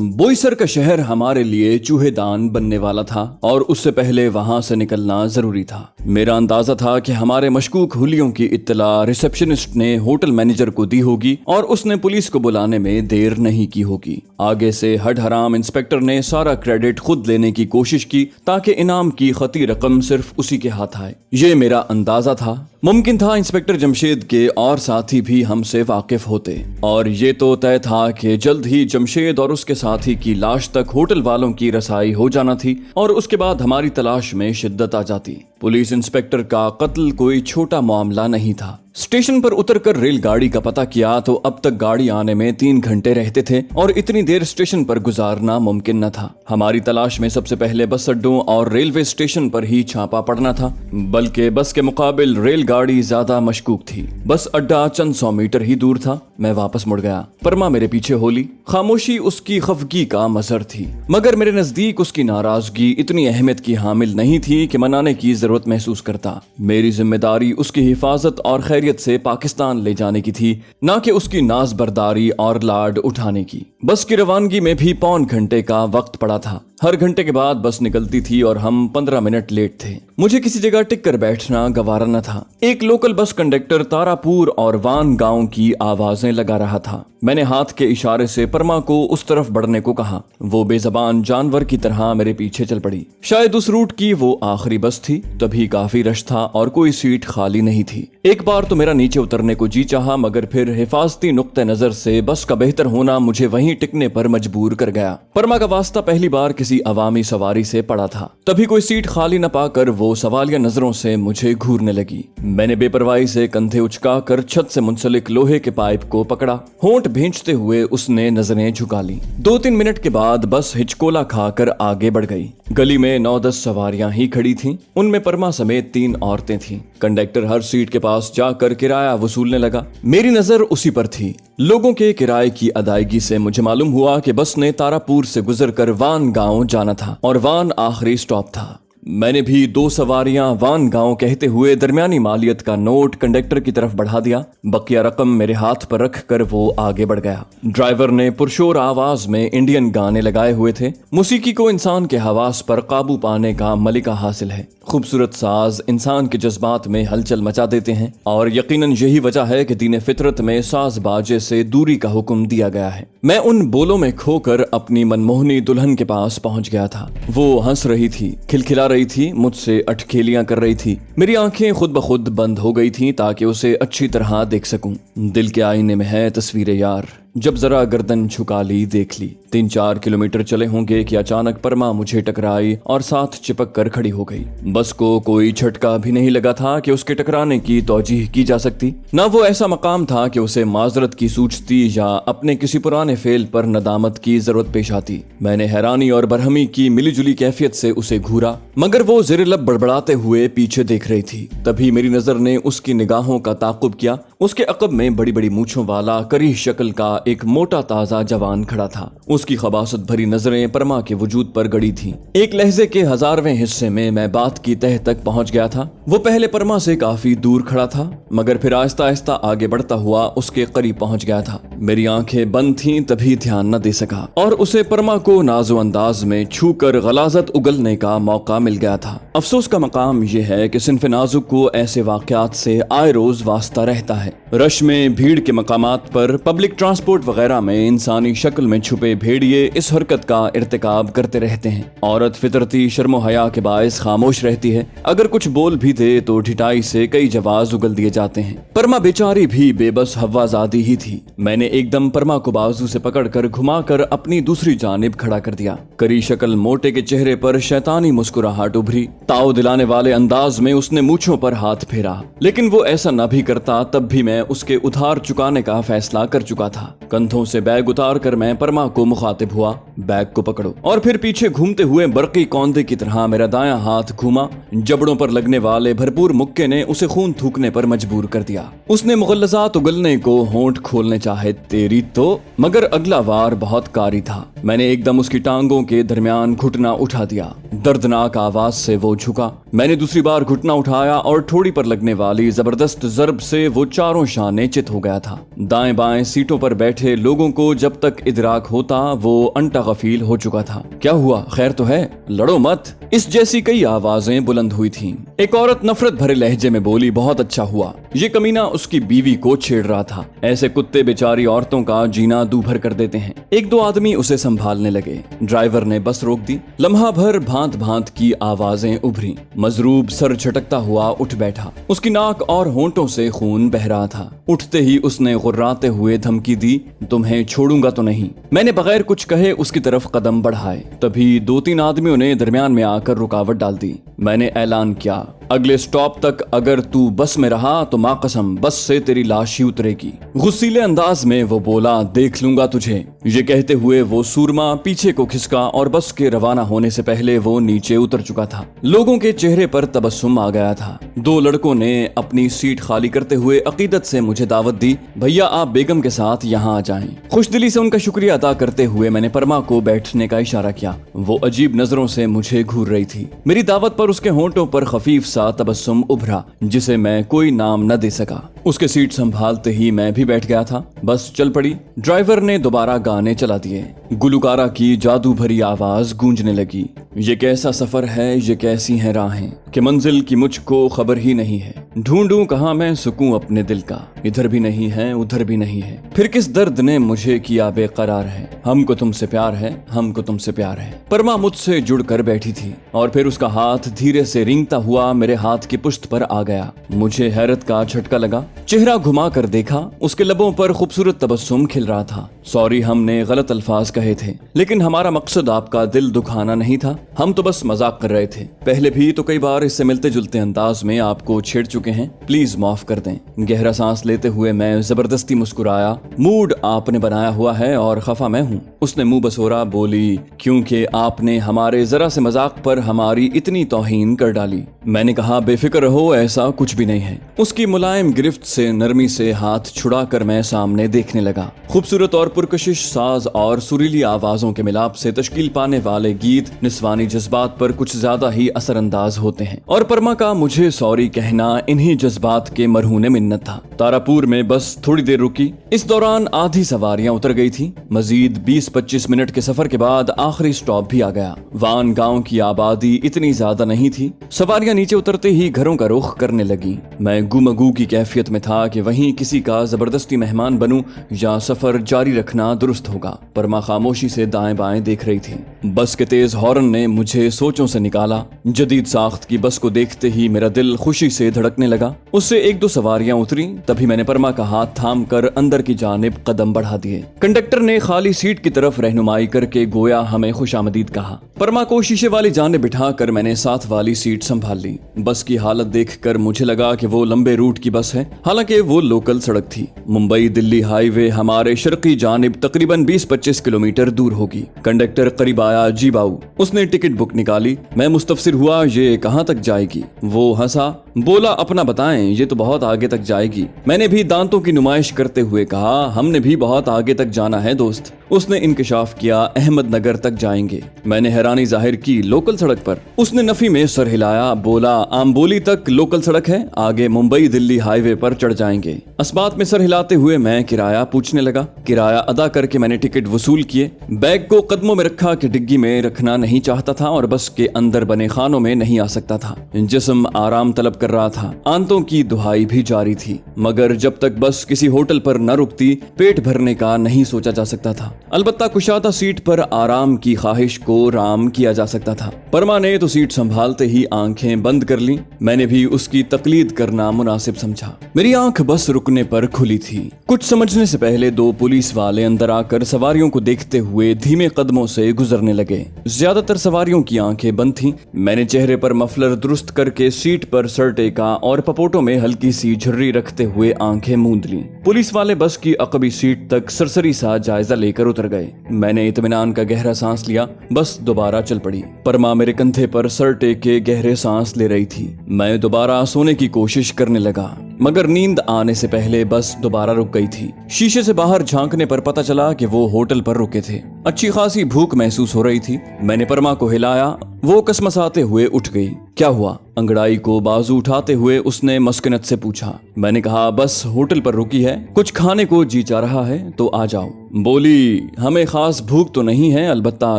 बोईसर का शहर हमारे लिए चूहेदान बनने वाला था और उससे पहले वहां से निकलना जरूरी था। मेरा अंदाजा था कि हमारे मशकूक हुलियों की इत्तला रिसेप्शनिस्ट ने होटल मैनेजर को दी होगी और उसने पुलिस को बुलाने में देर नहीं की होगी। आगे से हड हराम इंस्पेक्टर ने सारा क्रेडिट खुद लेने की कोशिश की ताकि इनाम की खती रकम सिर्फ उसी के हाथ आए। ये मेरा अंदाजा था। मुमकिन था इंस्पेक्टर जमशेद के और साथी भी हमसे वाकिफ होते और ये तो तय था कि जल्द ही जमशेद और उसके साथी की लाश तक होटल वालों की रसाई हो जाना थी और उसके बाद हमारी तलाश में शिद्दत आ जाती। पुलिस इंस्पेक्टर का कत्ल कोई छोटा मामला नहीं था। स्टेशन पर उतरकर रेलगाड़ी का पता किया तो अब तक गाड़ी आने में 3 घंटे रहते थे और इतनी देर स्टेशन पर गुजारना मुमकिन न था। हमारी तलाश में सबसे पहले बस अड्डों और रेलवे स्टेशन पर ही छापा पड़ना था, बल्कि बस के मुकाबिल रेलगाड़ी ज्यादा मशकूक थी। बस अड्डा चंद 100 मीटर ही दूर था। मैं वापस मुड़ गया। परमा मेरे पीछे होली। खामोशी उसकी खफगी का मजहर थी, मगर मेरे नजदीक उसकी नाराजगी इतनी अहमियत की हामिल नहीं थी कि मनाने की जरूरत महसूस करता। मेरी जिम्मेदारी उसकी हिफाजत और खैरियत से पाकिस्तान ले जाने की थी, ना कि उसकी नाज बर्दारी और लाड उठाने की। बस की रवानगी में भी 1.25 घंटे का वक्त पड़ा था। हर घंटे के बाद बस निकलती थी और हम 15 मिनट लेट थे। मुझे किसी जगह टिक कर बैठना गवारा न था। एक लोकल बस कंडक्टर तारापुर और वान गांव की आवाजें लगा रहा था। मैंने हाथ के इशारे से परमा को उस तरफ बढ़ने को कहा। वो बेजबान जानवर की तरह मेरे पीछे चल पड़ी। शायद उस रूट की वो आखिरी बस थी, तभी काफी रश था और कोई सीट खाली नहीं थी। एक बार तो मेरा नीचे उतरने को जी चाहा, मगर फिर हिफाजती नुक्ते नजर से बस का बेहतर होना मुझे वहीं टिकने पर मजबूर कर गया। परमा का वास्ता पहली बार किसी अवामी सवारी से पड़ा था। तभी कोई सीट खाली न पाकर वो सवालिया नजरों से मुझे घूरने लगी। मैंने बेपरवाही से कंधे उचका कर छत से मुंसलिक लोहे के पाइप को पकड़ा। होंठ भींचते हुए उसने नजरें झुका ली। 2-3 मिनट के बाद बस हिचकोला खाकर आगे बढ़ गई। गली में 9-10 सवारियां ही खड़ी थीं। उनमें परमा समेत 3 औरतें थीं। कंडक्टर हर सीट के पास जाकर किराया वसूलने लगा। मेरी नजर उसी पर थी। लोगों के किराए की अदायगी से मुझे मालूम हुआ कि बस ने तारापुर से गुजरकर वान गांव जाना था और वान आखिरी स्टॉप था। मैंने भी 2 सवारियां वान गांव कहते हुए दरमियानी मालियत का नोट कंडक्टर की तरफ बढ़ा दिया। बकिया रकम मेरे हाथ पर रख कर वो आगे बढ़ गया। ड्राइवर ने पुरशोर आवाज में इंडियन गाने लगाए हुए थे। मौसीकी को इंसान के हवास पर काबू पाने का मलिका हासिल है। खूबसूरत साज इंसान के जज्बात में हलचल मचा देते हैं और यकीनन यही वजह है कि दीन फितरत में साज बाजे से दूरी का हुक्म दिया गया है। मैं उन बोलों में खोकर अपनी मनमोहनी दुल्हन के पास पहुंच गया था। वो हंस रही थी, खिलखिला रही थी, मुझसे अटखेलियां कर रही थी। मेरी आंखें खुद ब खुद बंद हो गई थीं ताकि उसे अच्छी तरह देख सकूं। दिल के आईने में है तस्वीरें यार, जब जरा गर्दन झुका ली देख ली। 3-4 किलोमीटर चले होंगे कि अचानक परमा मुझे टकराई और साथ चिपक कर खड़ी हो गई। बस को कोई झटका भी नहीं लगा था कि उसके टकराने की तौजीह की जा सकती। ना वो ऐसा मकाम था कि उसे माजरत की सूझती या अपने किसी पुराने फेल पर नदामत की जरूरत पेश आती। मैंने हैरानी और बरहमी की मिलीजुली कैफियत से उसे घूरा, मगर वो ज़ेरे लब बड़बड़ाते हुए पीछे देख रही थी। तभी मेरी नजर ने उसकी निगाहों का ताकुब किया। उसके अकब में बड़ी बड़ी मूंछों वाला करीह शक्ल का एक मोटा ताजा जवान खड़ा था। उसकी खबासत भरी नजरें परमा के वजूद पर गड़ी थीं। एक लहजे के 1000वें हिस्से में मैं बात की तह तक पहुंच गया था। वो पहले परमा से काफी दूर खड़ा था, मगर फिर आहिस्ता आहिस्ता आगे बढ़ता हुआ उसके करीब पहुंच गया था। मेरी आंखें बंद थीं, तभी ध्यान न दे सका और उसे परमा को नाजो अंदाज में छू कर गलाजत उगलने का मौका मिल गया था। अफसोस का मकाम यह है कि सिन्फ नाजुक को ऐसे वाकयात से आए रोज वास्ता रहता है। रश में, भीड़ के मकामात पर, पब्लिक ट्रांसपोर्ट वगैरह में इंसानी शक्ल में छुपे भेड़िए इस हरकत का इर्तिकाब करते रहते हैं। औरत फितरती शर्मो हया के बायस खामोश रहती है। अगर कुछ बोल भी दे तो ढिठाई से कई जवाब उगल दिए जाते हैं। परमा बेचारी भी बेबस हव्वाजादी ही थी। मैंने एकदम परमा को बाजू से पकड़कर घुमाकर अपनी दूसरी जानिब खड़ा कर दिया। करी शक्ल मोटे के चेहरे पर शैतानी मुस्कुराहट उभरी। ताव दिलाने वाले अंदाज में उसने मूंछों पर हाथ फेरा, लेकिन वो ऐसा न भी करता तब भी मैं उसके उधार चुकाने का फैसला कर चुका था। कंधों से बैग उतार कर मैं परमा को मुखातिब हुआ, बैग को पकड़ो। और फिर पीछे घूमते हुए बरकी कौंधे की तरह मेरा दायां हाथ घूमा। जबड़ों पर लगने वाले भरपूर मुक्के ने उसे खून थूकने पर मजबूर कर दिया। उसने मुगल्लजात उगलने को होंठ खोलने चाहे तेरी तो, मगर अगला वार बहुत कारी था। मैंने एकदम उसकी टांगों के दरमियान घुटना उठा दिया। दर्दनाक आवाज से वो झुका। मैंने दूसरी बार घुटना उठाया और ठोड़ी पर लगने वाली जबरदस्त जरब से वो चारों शाने चित हो गया था। दाएं बाएं सीटों पर बैठे लोगों को जब तक इदराक होता वो अंटा गफील हो चुका था। क्या हुआ, खैर तो है, लड़ो मत, इस जैसी कई आवाजें बुलंद हुई थीं। एक औरत नफरत भरे लहजे में बोली, बहुत अच्छा हुआ, ये कमीना उसकी बीवी को छेड़ रहा था। ऐसे कुत्ते बेचारी औरतों का जीना दूभर कर देते हैं। एक दो आदमी उसे संभालने लगे। ड्राइवर ने बस रोक दी। लम्हा भर भांत भांत की आवाजें उभरी। मजरूब सर झटकता हुआ उठ बैठा। उसकी नाक और होंठों से खून बह रहा था। उठते ही उसने गुर्राते हुए धमकी दी, तुम्हें छोड़ूंगा तो नहीं। मैंने बगैर कुछ कहे उसकी तरफ कदम बढ़ाए। तभी दो तीन आदमियों ने दरमियान में आकर रुकावट डाल दी। मैंने ऐलान किया, अगले स्टॉप तक अगर तू बस में रहा तो मां कसम बस से तेरी लाश ही उतरेगी। गुस्सीले अंदाज में वो बोला, देख लूंगा तुझे। ये कहते हुए वो सूरमा पीछे को खिसका और बस के रवाना होने से पहले वो नीचे उतर चुका था। लोगों के चेहरे पर तबस्सुम आ गया था। दो लड़कों ने अपनी सीट खाली करते हुए अकीदत से मुझे दावत दी, भैया आप बेगम के साथ यहाँ आ जाएं। खुशदिली से उनका शुक्रिया अदा करते हुए मैंने परमा को बैठने का इशारा किया। वो अजीब नजरों से मुझे घूर रही थी। मेरी दावत पर उसके होंठों पर खफीफ सा तबस्सुम उभरा जिसे मैं कोई नाम न दे सका। उसके सीट संभालते ही मैं भी बैठ गया था। बस चल पड़ी। ड्राइवर ने दोबारा गाने चला दिए। गुलकारा की जादू भरी आवाज गूंजने लगी, ये कैसा सफर है, ये कैसी हैं राहें कि मंजिल की मुझको खबर ही नहीं है। ढूंढूं कहां मैं सुकून अपने दिल का, इधर भी नहीं है उधर भी नहीं है। फिर किस दर्द ने मुझे किया बेकरार है, हमको तुमसे प्यार है, हमको तुमसे प्यार है। परमा मुझसे जुड़ कर बैठी थी और फिर उसका हाथ धीरे से रेंगता हुआ मेरे हाथ की पुश्त पर आ गया। मुझे हैरत का झटका लगा। चेहरा घुमा कर देखा, उसके लबों पर खूबसूरत तबस्सुम खिल रहा था। सॉरी, हमने गलत अल्फाज कहे थे, लेकिन हमारा मकसद आपका दिल दुखाना नहीं था। हम तो बस मजाक कर रहे थे। पहले भी तो कई बार इससे मिलते जुलते अंदाज में आपको छेड़ चुके हैं, प्लीज माफ कर दें। गहरा सांस लेते हुए मैं जबरदस्ती मुस्कुराया। मूड आपने बनाया हुआ है और खफा मैं हूँ। उसने मुंह बसोरा बोली, क्योंकि आपने हमारे जरा से मजाक पर हमारी इतनी तौहीन कर डाली। मैंने कहा, बेफिक्र रहो, ऐसा कुछ भी नहीं है। उसकी मुलायम गिरफ्त से नरमी से हाथ छुड़ा कर मैं सामने देखने लगा। खूबसूरत और पुरकशिश साज और सुरीली आवाजों के मिलाप से तश्कील पाने वाले गीत निस्वानी जज्बात पर कुछ ज्यादा ही असरअंदाज होते हैं और परमा का मुझे सॉरी कहना इन्हीं जज्बात के मरहूने मिन्नत था। तारापुर में बस थोड़ी देर रुकी। इस दौरान आधी सवारियां उतर गई थी। मजीद 20-25 मिनट के सफर के बाद आखिरी स्टॉप भी आ गया। वान गांव की आबादी इतनी ज्यादा नहीं थी। सवारियां नीचे उतरते ही घरों का रुख करने लगी। मैं गुमगू की कैफियत में था कि वहीं किसी का जबरदस्ती मेहमान बनूं या सफर जारी रखना दुरुस्त होगा। परमा खामोशी से दाएं बाएं देख रही थी। बस के तेज हॉर्न ने मुझे सोचों से निकाला। जदीद साख्त की बस को देखते ही मेरा दिल खुशी से धड़कने लगा। उससे एक दो सवारियां उतरी, तभी मैंने परमा का हाथ थाम कर अंदर की जानिब कदम बढ़ा दिए। कंडक्टर ने खाली सीट की तरफ रहनुमाई करके गोया हमें खुशामदीद कहा। परमा को शीशे वाली जानिब बिठा कर मैंने साथ वाली सीट संभाल ली। बस की हालत देखकर मुझे लगा कि वो लंबे रूट की बस है, हालांकि वो लोकल सड़क थी। मुंबई दिल्ली हाईवे हमारे शर्की जानिब तकरीबन 20-25 किलोमीटर दूर होगी। कंडक्टर करीब आया। जी बाऊ। उसने टिकट बुक निकाली। मैं मुस्तफसिर हुआ, ये कहाँ तक जाएगी? वो हंसा, बोला, अपना बताएं, ये तो बहुत आगे तक जाएगी। मैंने भी दांतों की नुमाइश करते हुए कहा, हमने भी बहुत आगे तक जाना है दोस्त। उसने इंकशाफ किया, अहमदनगर तक जाएंगे। मैंने हैरानी जाहिर की, लोकल सड़क पर? उसने नफी में सर हिलाया, बोला, आमबोली तक लोकल सड़क है, आगे मुंबई दिल्ली हाईवे पर चढ़ जाएंगे। अस्बात में सर हिलाते हुए मैं किराया पूछने लगा। किराया अदा करके मैंने टिकट वसूल किए। बैग को कदमों में रखा कि डिग्गी में रखना नहीं चाहता था और बस के अंदर बने खानों में नहीं आ सकता था। जिस्म आराम तलब कर रहा था। आंतों की दुहाई भी जारी थी, मगर जब तक बस किसी होटल पर न रुकती पेट भरने का नहीं सोचा जा सकता था। अलबत्ता कुशादा सीट पर आराम की ख्वाहिश को राम किया जा सकता था। परमा ने तो सीट संभालते ही आंखें बंद कर ली। मैंने भी उसकी तकलीद करना मुनासिब समझा। मेरी आंख बस रुकने पर खुली थी। कुछ समझने से पहले दो पुलिस वाले अंदर आकर सवारियों को देखते हुए धीमे कदमों से गुजरने लगे। ज्यादातर सवारियों की आंखें बंद थीं। मैंने चेहरे पर मफलर दुरुस्त करके सीट पर सर टेका और पपोटों में हल्की सी झुर्री रखते हुए आंखें मूंद लीं। पुलिस वाले बस की अकबी सीट तक सरसरी सा जायजा लेकर उतर गए। मैंने इत्मीनान का गहरा सांस लिया। बस दोबारा चल पड़ी। परमा मेरे कंधे पर सर टेके गहरे सांस ले रही थी। मैं दोबारा सोने की कोशिश करने लगा, मगर नींद आने से पहले बस दोबारा रुक गई थी। शीशे से बाहर झांकने पर पता चला कि वो होटल पर रुके थे। अच्छी खासी भूख महसूस हो रही थी। मैंने परमा को हिलाया वो कसमसाते हुए उठ गई। क्या हुआ? अंगड़ाई को बाजू उठाते हुए उसने मस्किनत से पूछा। मैंने कहा बस होटल पर रुकी है, कुछ खाने को जी चाह रहा है तो आ जाओ। बोली हमें खास भूख तो नहीं है, अलबत्ता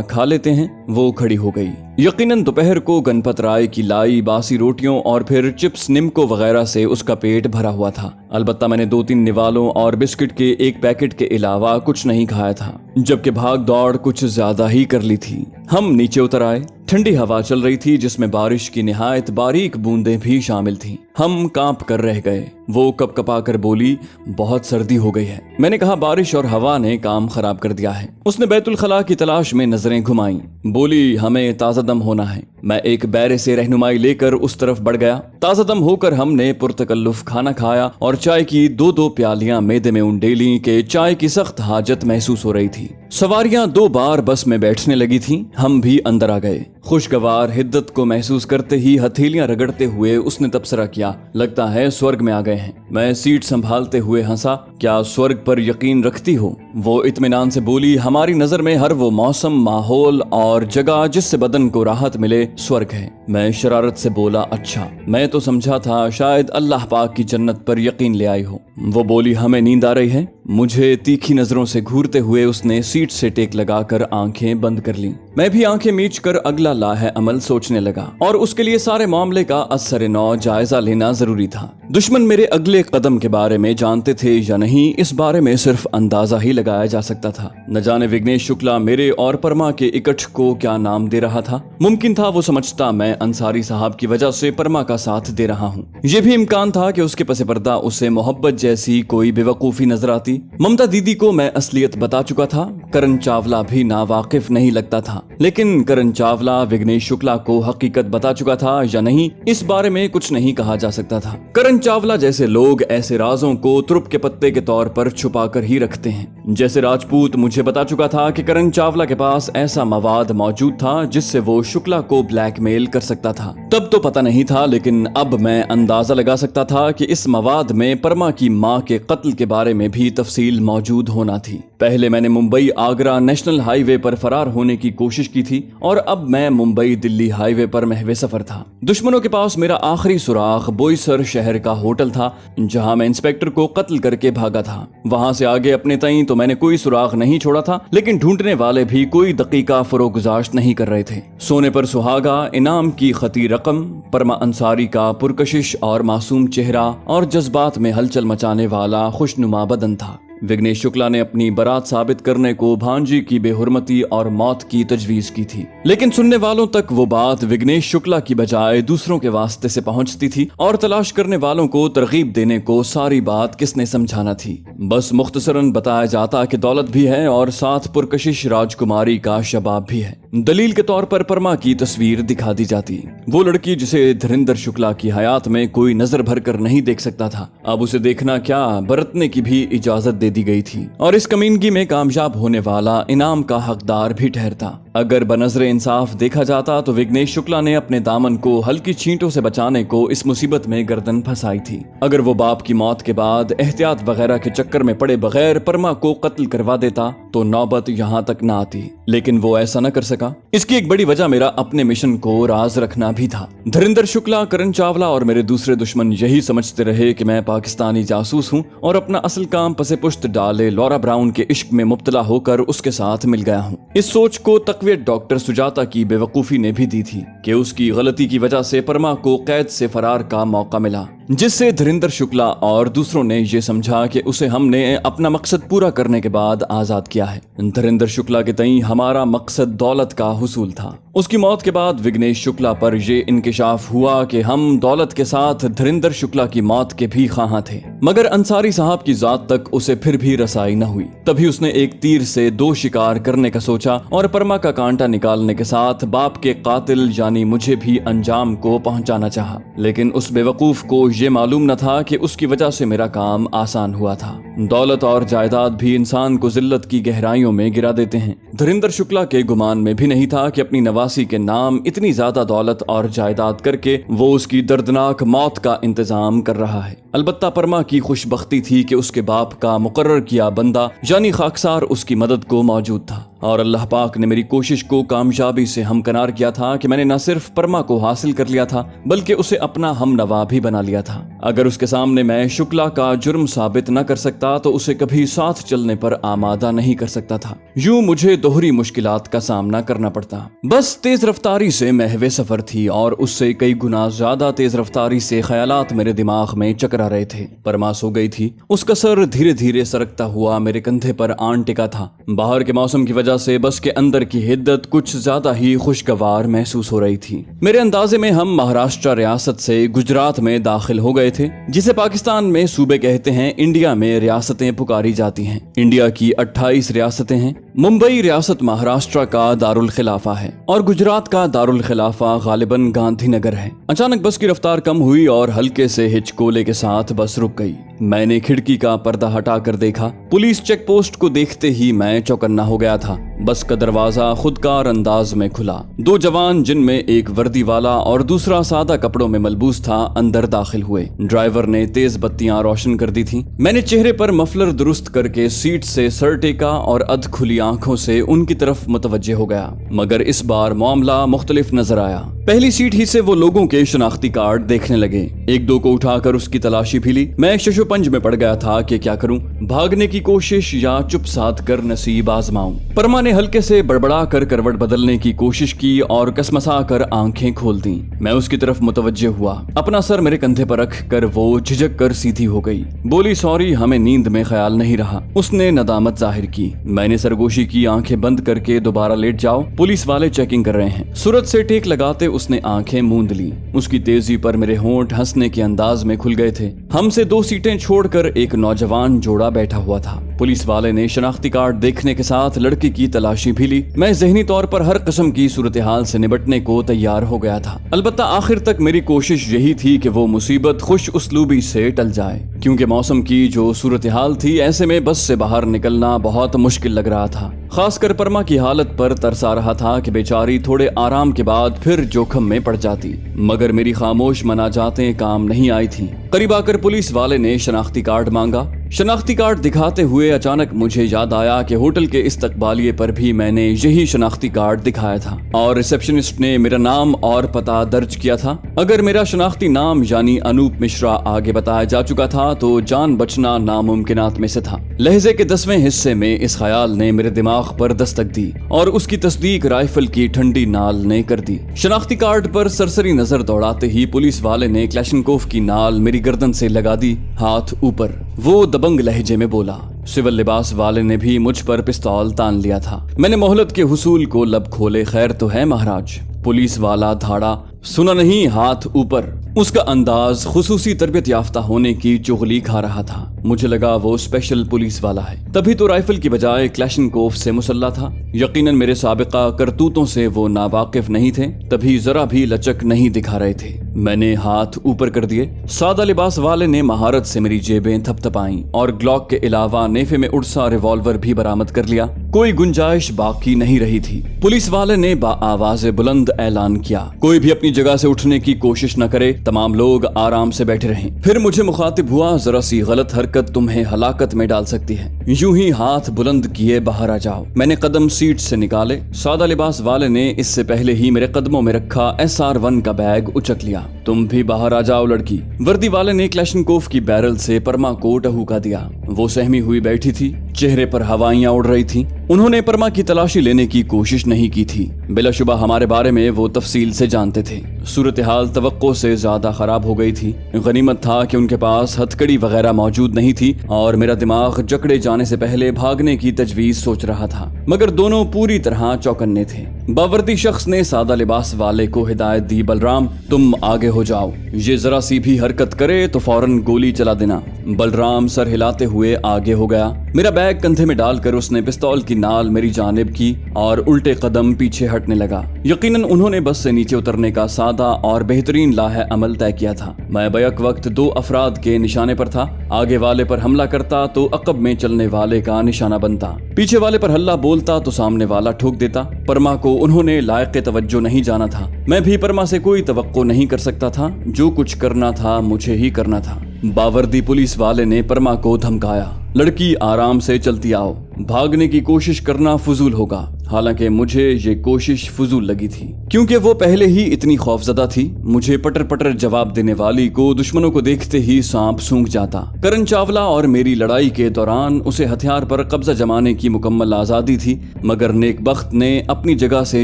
खा लेते हैं। वो खड़ी हो गई। यकीनन दोपहर को गणपत राय की लाई बासी रोटियों और फिर चिप्स निम्को वगैरह से उसका पेट भरा हुआ था। अलबत्ता मैंने 2-3 निवालों और बिस्किट के एक पैकेट के अलावा कुछ नहीं खाया था, जबकि भाग दौड़ कुछ ज्यादा ही कर ली थी। हम नीचे उतर आए। ठंडी हवा चल रही थी जिसमें बारिश की निहायत बारीक बूंदें भी शामिल थीं। हम कांप कर रह गए। वो कपकपा कर बोली बहुत सर्दी हो गई है। मैंने कहा बारिश और हवा ने काम खराब कर दिया है। उसने बैतुल खला की तलाश में नजरें घुमाई। बोली हमें ताज़ा दम होना है। मैं एक बैरे से रहनुमाई लेकर उस तरफ बढ़ गया। ताज़ा दम होकर हमने पुरतकल्लुफ खाना खाया और चाय की 2-2 प्यालियां मेदे में उंडेली के चाय की सख्त हाजत महसूस हो रही थी। सवारियां 2 बार बस में बैठने लगी थीं। हम भी अंदर आ गए। खुशगवार हिद्दत को महसूस करते ही हथेलियां रगड़ते हुए उसने तबसरा किया, लगता है स्वर्ग में आ गए हैं। मैं सीट संभालते हुए हंसा। क्या स्वर्ग पर यकीन रखती हो? वो इत्मीनान से बोली हमारी नजर में हर वो मौसम, माहौल और जगह जिससे बदन को राहत मिले स्वर्ग है। मैं शरारत से बोला अच्छा, मैं तो समझा था शायद अल्लाह पाक की जन्नत पर यकीन ले आई हो। वो बोली हमें नींद आ रही है। मुझे तीखी नजरों से घूरते हुए उसने सीट से टेक लगाकर आंखें बंद कर लीं। मैं भी आंखें मीच कर अगला लाहे अमल सोचने लगा और उसके लिए सारे मामले का असर नौ जायजा लेना जरूरी था। दुश्मन मेरे अगले कदम के बारे में जानते थे या नहीं, इस बारे में सिर्फ अंदाजा ही लगाया जा सकता था। न जाने विघ्नेश शुक्ला मेरे और परमा के इकट्ठ को क्या नाम दे रहा था। मुमकिन था वो समझता मैं अंसारी साहब की वजह से परमा का साथ दे रहा हूँ। ये भी इम्कान था कि उसके पसे पर्दा उसे मोहब्बत जैसी कोई बेवकूफी नजर आती। ममता दीदी को मैं असलियत बता चुका था। करण चावला भी नावाकिफ नहीं लगता था, लेकिन करण चावला विघ्नेश शुक्ला को हकीकत बता चुका था या नहीं, इस बारे में कुछ नहीं कहा जा सकता था। करण चावला जैसे लोग ऐसे राजों को तुरुप के पत्ते के तौर पर छुपा कर ही रखते हैं। जैसे राजपूत मुझे बता चुका था कि करण चावला के पास ऐसा मवाद मौजूद था जिससे वो शुक्ला को ब्लैकमेल कर सकता था। तब तो पता नहीं था, लेकिन अब मैं अंदाजा लगा सकता था कि इस मवाद में परमा की मां के कत्ल के बारे में भी तफसील मौजूद होना थी। पहले मैंने मुंबई आगरा नेशनल हाईवे पर फरार होने की कोशिश की थी और अब मैं मुंबई दिल्ली हाईवे पर महवे सफर था। दुश्मनों के पास मेरा आखिरी सुराग बोईसर शहर का होटल था जहां मैं इंस्पेक्टर को कत्ल करके भागा था। वहां से आगे अपने तईं तो मैंने कोई सुराग नहीं छोड़ा था, लेकिन ढूंढने वाले भी कोई दकीका फरोगुजाश्त नहीं कर रहे थे। सोने पर सुहागा, इनाम की खती रकम, परमा अंसारी का पुरकशिश और मासूम चेहरा और जज्बात में हलचल मचाने वाला खुशनुमा बदन था। विघ्नेश शुक्ला ने अपनी बरात साबित करने को भांजी की बेहुरमती और मौत की तजवीज की थी, लेकिन सुनने वालों तक वो बात विघ्नेश शुक्ला की बजाय दूसरों के वास्ते से पहुंचती थी और तलाश करने वालों को तरगीब देने को सारी बात किसने समझाना थी। बस मुख्तसरन बताया जाता कि दौलत भी है और साथ पुरकशिश राजकुमारी का शबाब भी है। दलील के तौर पर परमा की तस्वीर दिखा दी जाती, वो लड़की जिसे धीरेंद्र शुक्ला की हयात में कोई नजर भर कर नहीं देख सकता था, अब उसे देखना क्या बरतने की भी इजाजत दे दी गई थी और इस कमीनगी में कामयाब होने वाला इनाम का हकदार भी ठहरता। अगर बनज़रे इंसाफ देखा जाता तो विघ्नेश शुक्ला ने अपने दामन को हल्की छींटों से बचाने को इस मुसीबत में गर्दन फंसाई थी। अगर वो बाप की मौत के बाद एहतियात वगैरह के चक्कर में पड़े बगैर परमा को कत्ल करवा देता तो नौबत यहाँ तक न आती, लेकिन वो ऐसा न कर सका। इसकी एक बड़ी वजह मेरा अपने मिशन को राज रखना भी था। धीरेंद्र शुक्ला, करण चावला और मेरे दूसरे दुश्मन यही समझते रहे कि मैं पाकिस्तानी जासूस हूँ और अपना असल काम पसे पुश्त डाले लॉरा ब्राउन के इश्क में मुब्तला होकर उसके साथ मिल गया हूँ। इस सोच को तकवीत डॉक्टर सुजाता की बेवकूफी ने भी दी थी कि उसकी गलती की वजह से परमा को कैद से फरार का मौका मिला, जिससे धीरेंद्र शुक्ला और दूसरों ने ये समझा कि उसे हमने अपना मकसद पूरा करने के बाद आजाद किया है। धीरेंद्र शुक्ला के तईं हमारा मकसद दौलत का हुसूल था। उसकी मौत के बाद विघ्नेश शुक्ला पर यह इंकिशाफ हुआ कि हम दौलत के साथ धीरेंद्र शुक्ला की मौत के भी ख्वाह थे, मगर अंसारी साहब की जात तक उसे फिर भी रसाई न हुई। तभी उसने एक तीर से 2 शिकार करने का सोचा और परमा का कांटा निकालने के साथ बाप के कातिल यानी मुझे भी अंजाम को पहुंचाना चाहा, लेकिन उस बेवकूफ को ये मालूम न था कि उसकी वजह से मेरा काम आसान हुआ था। दौलत और जायदाद भी इंसान को जिल्लत की गहराइयों में गिरा देते हैं। धीरेंद्र शुक्ला के गुमान में भी नहीं था कि अपनी नवासी के नाम इतनी ज्यादा दौलत और जायदाद करके वो उसकी दर्दनाक मौत का इंतजाम कर रहा है। अलबत्ता परमा की खुशबख्ती थी कि उसके बाप का मुकर्रर किया बंदा यानी खाकसार उसकी मदद को मौजूद था। और अल्लाह पाक ने मेरी कोशिश को कामयाबी से हमकनार किया था कि मैंने न सिर्फ परमा को हासिल कर लिया था बल्कि उसे अपना हमनवा भी बना लिया था। अगर उसके सामने मैं शुक्ला का जुर्म साबित न कर सकता तो उसे कभी साथ चलने पर आमादा नहीं कर सकता था। यूं मुझे दोहरी मुश्किलात का सामना करना पड़ता। बस तेज रफ्तारी से महवे सफर थी और उससे कई गुना ज्यादा तेज रफ्तारी से ख्यालात मेरे दिमाग में चकरा रहे थे। परमा सो गई थी। उसका सर धीरे धीरे सरकता हुआ मेरे कंधे पर आन टिका था। बाहर के मौसम की वजह से बस के अंदर की हिद्दत कुछ ज्यादा ही खुशगवार महसूस हो रही थी। मेरे अंदाजे में हम महाराष्ट्र रियासत से गुजरात में दाखिल हो गए थे, जिसे पाकिस्तान में सूबे कहते हैं, इंडिया में रियासतें पुकारी जाती हैं। इंडिया की 28 रियासतें हैं। मुंबई रियासत महाराष्ट्र का दारुल खिलाफा है और गुजरात का दारुल खिलाफा गालिबन गांधीनगर है। अचानक बस की रफ्तार कम हुई और हल्के से हिचकोले के साथ बस रुक गई। मैंने खिड़की का पर्दा हटाकर देखा। पुलिस चेक पोस्ट को देखते ही मैं चौकन्ना हो गया था। बस का दरवाजा खुदकार अंदाज में खुला। दो जवान, जिनमें एक वर्दी वाला और दूसरा सादा कपड़ों में मलबूस था, अंदर दाखिल हुए। ड्राइवर ने तेज बत्तियां रोशन कर दी थीं। मैंने चेहरे पर मफलर दुरुस्त करके सीट से सर टेका और अध खुली आंखों से उनकी तरफ मुतवज्जे हो गया, मगर इस बार मामला मुख्तलिफ नजर आया। पहली सीट ही से वो लोगों के शनाख्ती कार्ड देखने लगे। एक दो को उठाकर उसकी तलाशी भी ली। मैं शशोपंज में पड़ गया था कि क्या करूं, भागने की कोशिश या चुप साध कर नसीब आजमाऊं। परमा ने हल्के से बड़बड़ा कर करवट बदलने की कोशिश की और कसमसा कर आंखें खोल दी। मैं उसकी तरफ मुतवज्जे हुआ। अपना सर मेरे कंधे पर रख कर वो झिझक कर सीधी हो गई। बोली, सॉरी, हमें नींद में ख्याल नहीं रहा। उसने नदामत जाहिर की। मैंने सरगोशी की, आंखें बंद करके दोबारा लेट जाओ, पुलिस वाले चेकिंग कर रहे हैं। सूरत से टेक लगाते उसने आंखें मूंद ली। उसकी तेजी पर मेरे होंठ हंसने के अंदाज में खुल गए थे। हमसे 2 सीटें छोड़कर एक नौजवान जोड़ा बैठा हुआ था। पुलिस वाले ने शनाख्ती कार्ड देखने के साथ लड़की की तलाशी भी ली। मैं ज़हनी तौर पर हर किस्म की सूरत हाल से निपटने को तैयार हो गया था। अलबत्ता आखिर तक मेरी कोशिश यही थी कि वो मुसीबत खुश उसलूबी से टल जाए, क्योंकि मौसम की जो सूरत हाल थी, ऐसे में बस से बाहर निकलना बहुत मुश्किल लग रहा था। खासकर परमा की हालत पर तरस आ रहा था कि बेचारी थोड़े आराम के बाद फिर जोखम में पड़ जाती, मगर मेरी खामोश मनाजातें काम नहीं आई थीं। करीब आकर पुलिस वाले ने शनाख्ती कार्ड मांगा। शनाख्ती कार्ड दिखाते हुए अचानक मुझे याद आया कि होटल के इस्तकबालिये पर भी मैंने यही शनाख्ती कार्ड दिखाया था और रिसेप्शनिस्ट ने मेरा नाम और पता दर्ज किया था। अगर मेरा शनाख्ती नाम यानी अनूप मिश्रा आगे बताया जा चुका था तो जान बचना नामुमकिनात में से था। लहजे के 10वें हिस्से में इस ख्याल ने मेरे दिमाग पर दस्तक दी और उसकी तस्दीक राइफल की ठंडी नाल ने कर दी। शनाख्ती कार्ड पर सरसरी नजर दौड़ाते ही पुलिस वाले ने क्लैशनकोफ की नाल मेरी गर्दन से लगा दी, हाथ ऊपर। वो दबंग लहजे में बोला। सिविल लिबास वाले ने भी मुझ पर पिस्तौल तान लिया था। मैंने मोहलत के हुसूल को लब खोले, खैर तो है महाराज। पुलिस वाला धाड़ा, सुना नहीं, हाथ ऊपर। उसका अंदाज खुसूसी तरबियत याफ्ता होने की चुगली खा रहा था। मुझे लगा वो स्पेशल पुलिस वाला है। तभी तो राइफल की बजाय क्लैशनकोफ से मुसल्ला था। यकीनन मेरे साबिका करतूतों से वो नावाकिफ नहीं थे, तभी जरा भी लचक नहीं दिखा रहे थे। मैंने हाथ ऊपर कर दिए। सादा लिबास वाले ने महारत से मेरी जेबें थपथपाई और ग्लॉक के अलावा नेफे में उड़सा रिवॉल्वर भी बरामद कर लिया। कोई गुंजाइश बाकी नहीं रही थी। पुलिस वाले ने बाआवाज़ बुलंद ऐलान किया, कोई भी अपनी जगह से उठने की कोशिश न करे, तमाम लोग आराम से बैठे रहें। फिर मुझे मुखातिब हुआ, जरा सी गलत हरकत तुम्हें हलाकत में डाल सकती है, यूं ही हाथ बुलंद किए बाहर आ जाओ। मैंने कदम सीट से निकाले। सादा लिबास वाले ने इससे पहले ही मेरे कदमों में रखा SR1 का बैग उचक लिया। तुम भी बाहर आ जाओ लड़की। वर्दी वाले ने क्लैशनकोफ की बैरल से परमा को टहूका दिया। वो सहमी हुई बैठी थी, चेहरे पर हवाइयां उड़ रही थीं। उन्होंने परमा की तलाशी लेने की कोशिश नहीं की थी। बिलाशुबा हमारे बारे में वो तफसील से जानते थे। सूरत हाल तवक्को से ज्यादा खराब हो गई थी। गनीमत था कि उनके पास हथकड़ी वगैरह मौजूद नहीं थी और मेरा दिमाग जकड़े जाने से पहले भागने की तजवीज सोच रहा था, मगर दोनों पूरी तरह चौकन्ने थे। बावर्दी शख्स ने सादा लिबास वाले को हिदायत दी, बलराम तुम आगे हो जाओ, ये जरा सी भी हरकत करे तो फौरन गोली चला देना। बलराम सर हिलाते हुए आगे हो गया। मेरा बैग कंधे में डालकर उसने पिस्तौल की नाल मेरी जानिब की और उल्टे कदम पीछे हटने लगा। यकीनन उन्होंने बस से नीचे उतरने का सादा और बेहतरीन लाहे अमल तय किया था। मैं बैक वक्त 2 अफराद के निशाने पर था। आगे वाले पर हमला करता तो अकब में चलने वाले का निशाना बनता, पीछे वाले पर हल्ला बोलता तो सामने वाला ठोक देता। परमा को उन्होंने लायक तवज्जो नहीं जाना था। मैं भी परमा से कोई तवक्को नहीं कर सकता था। जो कुछ करना था मुझे ही करना था। बावर्दी पुलिस वाले ने परमा को धमकाया, लड़की आराम से चलती आओ, भागने की कोशिश करना फजूल होगा। हालांकि मुझे ये कोशिश फजूल लगी थी, क्योंकि वो पहले ही इतनी खौफजदा थी। मुझे पटर पटर जवाब देने वाली को दुश्मनों को देखते ही सांप सूंघ जाता। करण चावला और मेरी लड़ाई के दौरान उसे हथियार पर कब्जा जमाने की मुकम्मल आजादी थी, मगर नेकबख्त ने अपनी जगह से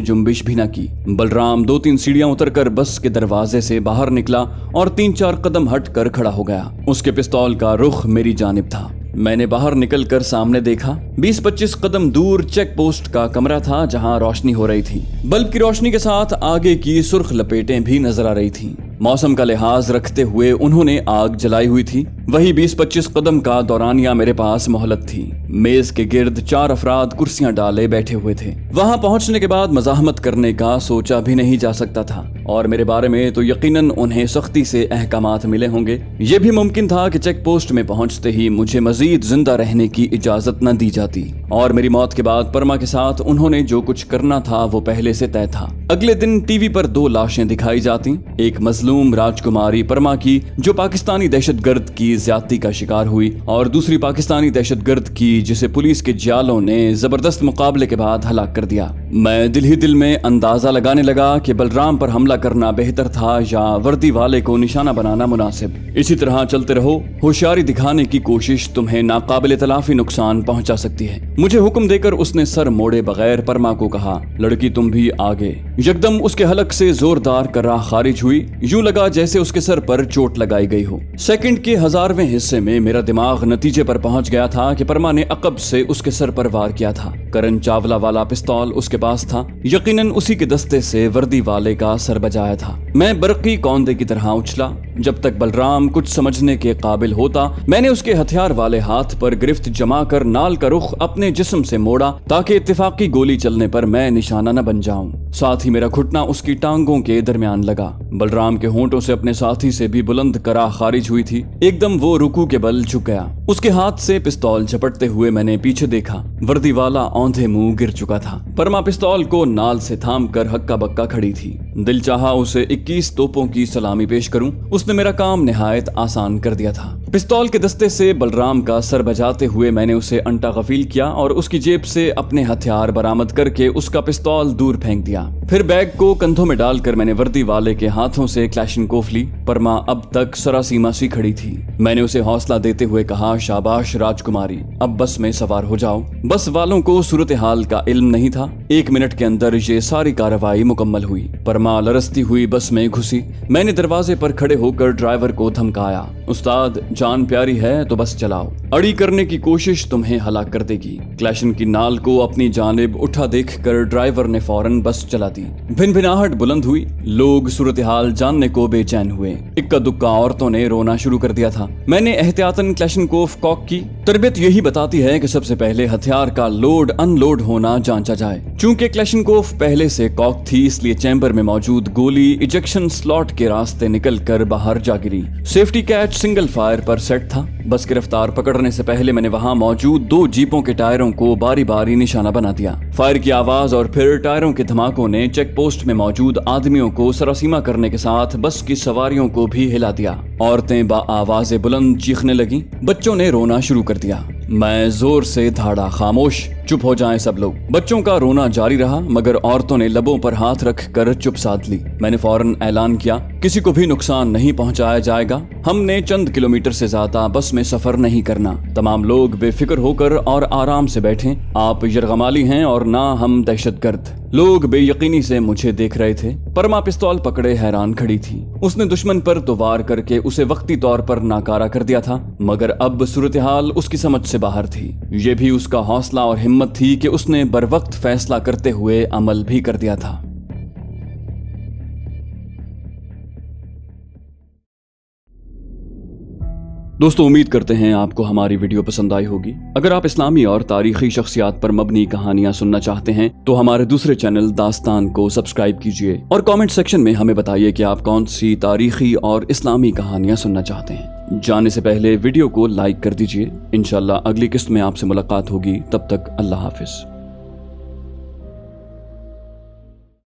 जुम्बिश भी न की। बलराम 2-3 सीढ़ियां उतरकर बस के दरवाजे से बाहर निकला और 3-4 कदम हट कर खड़ा हो गया। उसके पिस्तौल का रुख मेरी जानिब था। मैंने बाहर निकलकर सामने देखा। 20-25 कदम दूर चेक पोस्ट का कमरा था, जहां रोशनी हो रही थी। बल्ब की रोशनी के साथ आगे की सुर्ख लपेटें भी नजर आ रही थीं। मौसम का लिहाज रखते हुए उन्होंने आग जलाई हुई थी। वही 20-25 कदम का दौरानिया मेरे पास मोहलत थी। मेज के गिर्द 4 अफराद कुर्सियां डाले बैठे हुए थे। वहां पहुंचने के बाद मज़ाहमत करने का सोचा भी नहीं जा सकता था, और मेरे बारे में तो यकीनन उन्हें सख्ती से अहकामात मिले होंगे। ये भी मुमकिन था कि चेक पोस्ट में पहुंचते ही मुझे मजीद जिंदा रहने की इजाजत न दी जाती, और मेरी मौत के बाद परमा के साथ उन्होंने जो कुछ करना था वो पहले से तय था। अगले दिन टीवी पर 2 लाशें दिखाई जाती। एक मजलूम राजकुमारी परमा की, जो पाकिस्तानी दहशतगर्द की ज्यादती का शिकार हुई, और दूसरी पाकिस्तानी दहशतगर्द की, जिसे पुलिस के जालों ने जबरदस्त मुकाबले के बाद हलाक कर दिया। मैं दिल ही दिल में अंदाजा लगाने लगा कि बलराम पर हमला करना बेहतर था या वर्दी वाले को निशाना बनाना मुनासिब। इसी तरह चलते रहो, होशियारी दिखाने की कोशिश तुम्हें नाकाबिले तलाफी नुकसान पहुंचा सकती है। मुझे हुक्म देकर उसने सर मोड़े बगैर परमा को कहा, लड़की तुम भी आगे। यकदम उसके हलक से जोरदार कराह खारिज हुई। यूं लगा जैसे उसके सर पर चोट लगाई गई हो। सेकंड के 1000वें हिस्से में मेरा दिमाग नतीजे पर पहुंच गया था कि परमा ने अकब से उसके सर पर वार किया था। करण चावला वाला पिस्तौल उसके पास था। यकीनन उसी के दस्ते से वर्दी वाले का सर बजाया था। मैं बरकी कौंदे की तरह उछला। जब तक बलराम कुछ समझने के काबिल होता, मैंने उसके हथियार वाले हाथ पर गिरफ्त जमा कर नाल का रुख अपने जिस्म से मोड़ा, ताकि इत्तेफाकी गोली चलने पर मैं निशाना न बन जाऊं। साथ ही मेरा घुटना उसकी टांगों के दरमियान लगा। बलराम के होंठों से अपने साथी से भी बुलंद कराह खारिज हुई थी। एकदम वो रुकू के बल झुक गया। उसके हाथ से पिस्तौल झपटते हुए मैंने पीछे देखा। वर्दी वाला औंधे मुंह गिर चुका था। परमा पिस्तौल को नाल से थाम कर हक्का बक्का खड़ी थी। दिल चाहा उसे 21 तोपों की सलामी पेश करूं। उसने मेरा काम निहायत आसान कर दिया था। पिस्तौल के दस्ते से बलराम का सर बजाते हुए मैंने उसे अंटा गफील किया और उसकी जेब से अपने हथियार बरामद करके उसका पिस्तौल दूर फेंक दिया। फिर बैग को कंधों में डालकर मैंने वर्दी वाले के हाथों से क्लैशनकोफ ली। परमा अब तक सरासीमा सी खड़ी थी। मैंने उसे हौसला देते हुए कहा, शाबाश राजकुमारी, अब बस में सवार हो जाओ। बस वालों को सूरत हाल का इल्म नहीं था। 1 मिनट के अंदर ये सारी कार्रवाई मुकम्मल हुई। परमा लरसती हुई बस में घुसी। मैंने दरवाजे पर खड़े होकर ड्राइवर को धमकाया, उस्ताद जान प्यारी है तो बस चलाओ, अड़ी करने की कोशिश तुम्हें हलाक कर देगी। क्लैशन की नाल को अपनी जानिब उठा देखकर ड्राइवर ने फौरन बस चला दी। भिनभिनाहट बुलंद हुई। लोग सूरत हाल जानने को बेचैन हुए। इक्का दुक्का औरतों ने रोना शुरू कर दिया था। मैंने एहतियातन क्लैशनकोफ कॉक की। तरबियत यही बताती है कि सबसे पहले हथियार का लोड अनलोड होना जांचा जाए। चूंकि क्लैशनकोफ पहले से कॉक थी, इसलिए चैम्बर में मौजूद गोली इजेक्शन स्लॉट के रास्ते निकलकर बाहर जा गिरी। सेफ्टी कैच सिंगल फायर पर सेट था। बस की रफ्तार पकड़ने से पहले मैंने वहां मौजूद 2 जीपों के टायरों को बारी बारी निशाना बना दिया। फायर की आवाज और फिर टायरों के धमाकों ने चेक पोस्ट में मौजूद आदमियों को सरासीमा करने के साथ बस की सवारियों को भी हिला दिया। औरतें बाआवाज़े बुलंद चीखने लगी। बच्चों ने रोना शुरू कर दिया। मैं जोर से धाड़ा, खामोश, चुप हो जाएं सब लोग। बच्चों का रोना जारी रहा, मगर औरतों ने लबों पर हाथ रख कर चुप साध ली। मैंने फौरन ऐलान किया, किसी को भी नुकसान नहीं पहुंचाया जाएगा। हमने चंद किलोमीटर से ज्यादा बस में सफर नहीं करना। तमाम लोग बेफिक्र होकर और आराम से बैठें। आप यरगमाली हैं और ना हम दहशतगर्द। लोग बेयकीनी से मुझे देख रहे थे। परमा पिस्तौल पकड़े हैरान खड़ी थी। उसने दुश्मन पर तो वार करके उसे वक्ती तौर पर नाकारा कर दिया था, मगर अब सूरत हाल उसकी समझ से बाहर थी। ये भी उसका हौसला और हिम्मत थी कि उसने बरवक्त फैसला करते हुए अमल भी कर दिया था। दोस्तों, उम्मीद करते हैं आपको हमारी वीडियो पसंद आई होगी। अगर आप इस्लामी और तारीखी शख्सियात पर मबनी कहानियां सुनना चाहते हैं तो हमारे दूसरे चैनल दास्तान को सब्सक्राइब कीजिए और कमेंट सेक्शन में हमें बताइए कि आप कौन सी तारीखी और इस्लामी कहानियां सुनना चाहते हैं। जाने से पहले वीडियो को लाइक कर दीजिए। इंशाल्लाह अगली किस्त में आपसे मुलाकात होगी। तब तक अल्लाह हाफिज।